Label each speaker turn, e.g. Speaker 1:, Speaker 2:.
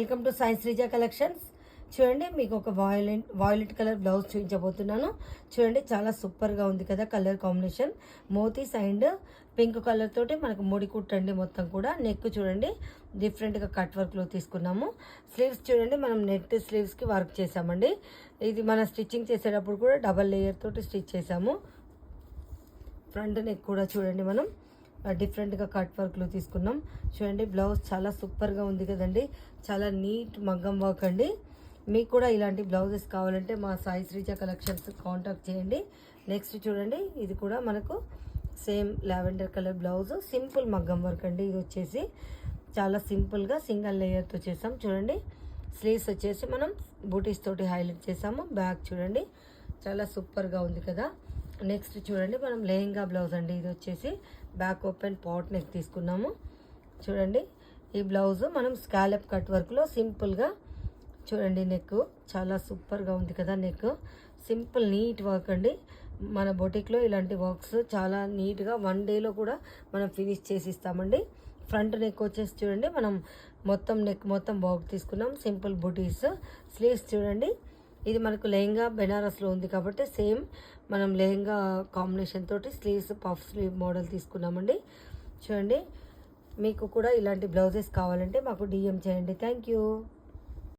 Speaker 1: Welcome to Sai Sreeja collections. చూడండి, మీకు ఒక వాయిలెట్ కలర్ బ్లౌజ్ చూపించబోతున్నాను. చూడండి, చాలా సూపర్గా ఉంది కదా కలర్ కాంబినేషన్. మోతీస్ అండ్ పింక్ కలర్ తోటి మనకు ముడి కుట్టండి. మొత్తం కూడా నెక్ చూడండి డిఫరెంట్గా కట్ వర్క్లో తీసుకున్నాము. స్లీవ్స్ చూడండి, మనం నెట్ స్లీవ్స్కి వర్క్ చేసామండి. ఇది మన స్టిచ్చింగ్ చేసేటప్పుడు కూడా డబల్ లేయర్ తోటి స్టిచ్ చేసాము. ఫ్రంట్ నెక్ కూడా చూడండి మనం డిఫరెంట్గా కట్ వర్క్లో తీసుకున్నాం. చూడండి, బ్లౌజ్ చాలా సూపర్గా ఉంది కదండి. చాలా నీట్ మగ్గం వర్క్ అండి. మీకు కూడా ఇలాంటి బ్లౌజెస్ కావాలంటే మా సాయి శ్రీజ కలెక్షన్స్ కాంటాక్ట్ చేయండి. నెక్స్ట్ చూడండి, ఇది కూడా మనకు same lavender colour blouse, simple మగ్గం వర్క్ అండి. ఇది వచ్చేసి చాలా సింపుల్గా సింగిల్ లేయర్తో చేసాం. చూడండి, స్లీవ్స్ వచ్చేసి మనం బూటీస్ తోటి హైలైట్ చేసాము. బ్యాక్ చూడండి చాలా సూపర్గా ఉంది కదా. నెక్స్ట్ చూడండి, మనం లెహంగా బ్లౌజ్ అండి. ఇది వచ్చేసి బ్యాక్ ఓపెన్ పాట్ నెక్ తీసుకున్నాము. చూడండి, ఈ బ్లౌజ్ మనం స్కాలప్ కట్ వర్క్లో సింపుల్గా చూడండి. నెక్ చాలా సూపర్గా ఉంది కదా. నెక్ సింపుల్ నీట్ వర్క్ అండి. మన బొటిక్లో ఇలాంటి వర్క్స్ చాలా నీట్గా 1 డేలో కూడా మనం ఫినిష్ చేసి ఇస్తామండి. ఫ్రంట్ నెక్ వచ్చేసి చూడండి, మనం మొత్తం నెక్ మొత్తం వర్క్ తీసుకున్నాం. సింపుల్ బుటీస్. స్లీవ్స్ చూడండి, ఇది మనకు లెహంగా బెనారస్లో ఉంది కాబట్టి సేమ్ మనం లెహంగా కాంబినేషన్ తోటి స్లీవ్స్ పఫ్ స్లీవ్ మోడల్ తీసుకున్నామండి. చూడండి, మీకు కూడా ఇలాంటి బ్లౌజెస్ కావాలంటే మాకు DM చేయండి. Thank you.